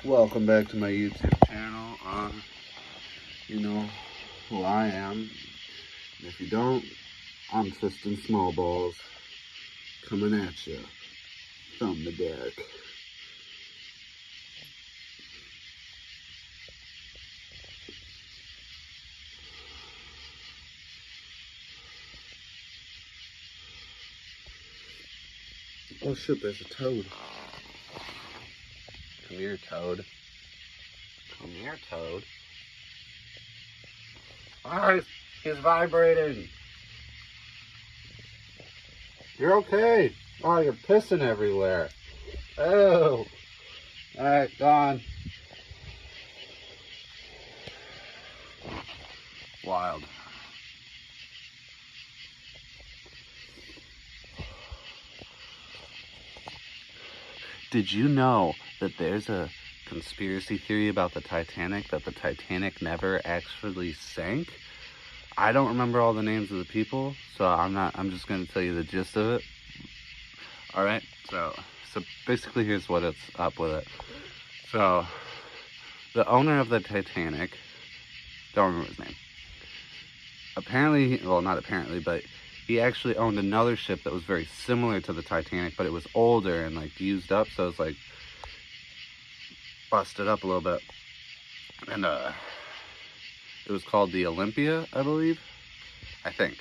Welcome back to my YouTube channel. You know who I am. And if you don't, I'm Tristan Smallballs, coming at you from the dark. Oh shit, there's a toad. Come here, toad. Come here, toad. Ah, he's vibrating. You're okay. Oh, you're pissing everywhere. Oh. Alright, gone. Wild. Did you know that there's a conspiracy theory about the Titanic, that the Titanic never actually sank? I don't remember all the names of the people, so I'm just going to tell you the gist of it. Alright, so basically here's what it's up with it. So, the owner of the Titanic, don't remember his name. Apparently, well, not apparently, but he actually owned another ship that was very similar to the Titanic, but it was older and like used up, so it's like busted up a little bit. And it was called the Olympia, I believe. I think.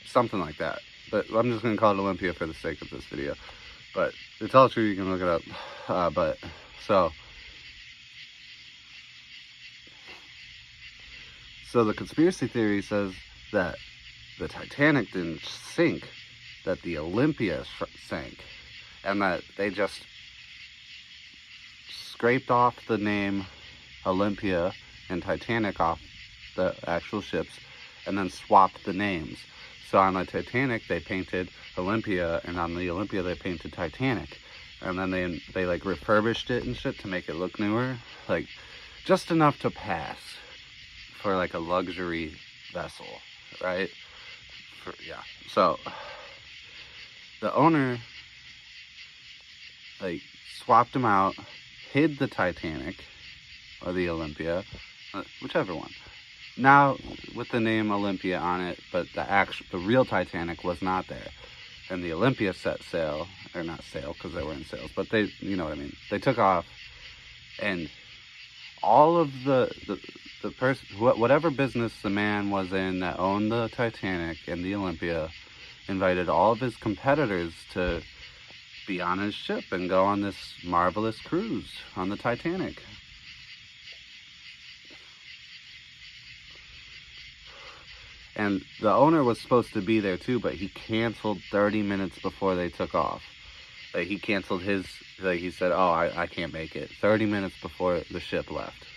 Something like that. But I'm just gonna call it Olympia for the sake of this video. But it's all true, you can look it up. So the conspiracy theory says that the Titanic didn't sink, that the Olympia sank, and that they just scraped off the name Olympia and Titanic off the actual ships and then swapped the names. So on the Titanic they painted Olympia, and on the Olympia they painted Titanic, and then they like refurbished it and shit to make it look newer, like just enough to pass for like a luxury vessel, right? Yeah. So the owner like swapped them out, hid the Titanic or the Olympia, whichever one. Now with the name Olympia on it, but the real Titanic was not there. And the Olympia set sail, or not sail because they were in sails, but they, you know what I mean. They took off, and all of the person, whatever business the man was in that owned the Titanic and the Olympia, invited all of his competitors to be on his ship and go on this marvelous cruise on the Titanic. And the owner was supposed to be there too, but he canceled 30 minutes before they took off. Like he canceled his, like he said, oh, I can't make it, 30 minutes before the ship left.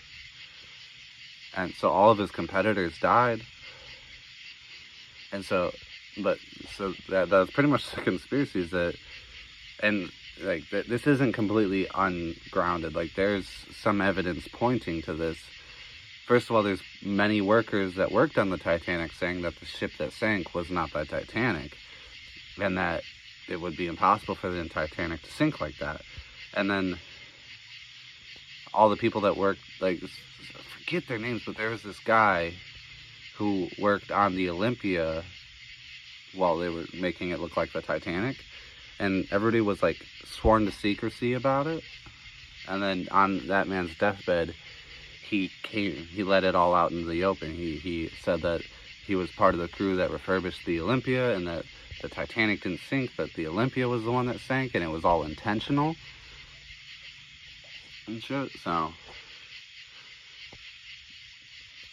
And so all of his competitors died. And so that's pretty much the conspiracy, is that, and like this isn't completely ungrounded. Like there's some evidence pointing to this. First of all, there's many workers that worked on the Titanic saying that the ship that sank was not the Titanic, and that it would be impossible for the Titanic to sink like that. And then all the people that worked, like, forget their names, but there was this guy who worked on the Olympia while they were making it look like the Titanic, and everybody was like sworn to secrecy about it. And then on that man's deathbed, he let it all out into the open. He said that he was part of the crew that refurbished the Olympia, and that the Titanic didn't sink, but the Olympia was the one that sank, and it was all intentional and shit. So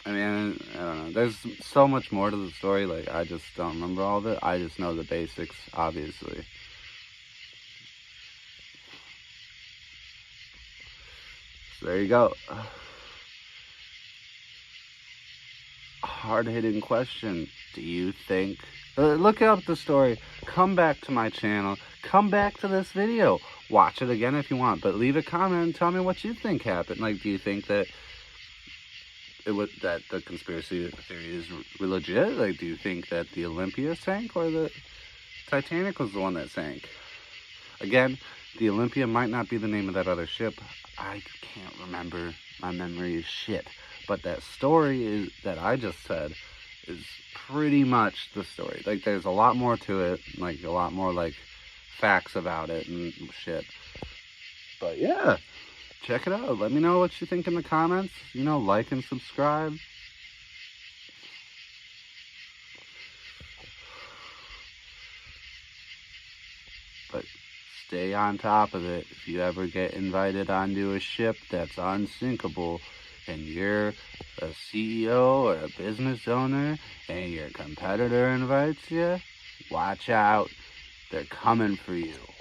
I mean, I don't know. There's so much more to the story. Like, I just don't remember all of it. I just know the basics, obviously. So there you go. Hard-hitting question. Do you think... look up the story. Come back to my channel. Come back to this video. Watch it again if you want. But leave a comment and tell me what you think happened. Like, do you think that that the conspiracy theory is legit? Like, do you think that the Olympia sank or the Titanic was the one that sank? Again, The Olympia might not be the name of that other ship. I can't remember. My memory is shit. But that story that I just said is pretty much the story. Like, there's a lot more to it. Like, a lot more, like, facts about it and shit. But, yeah. Check it out. Let me know what you think in the comments. You know, like and subscribe. But stay on top of it. If you ever get invited onto a ship that's unsinkable and you're a CEO or a business owner and your competitor invites you, watch out. They're coming for you.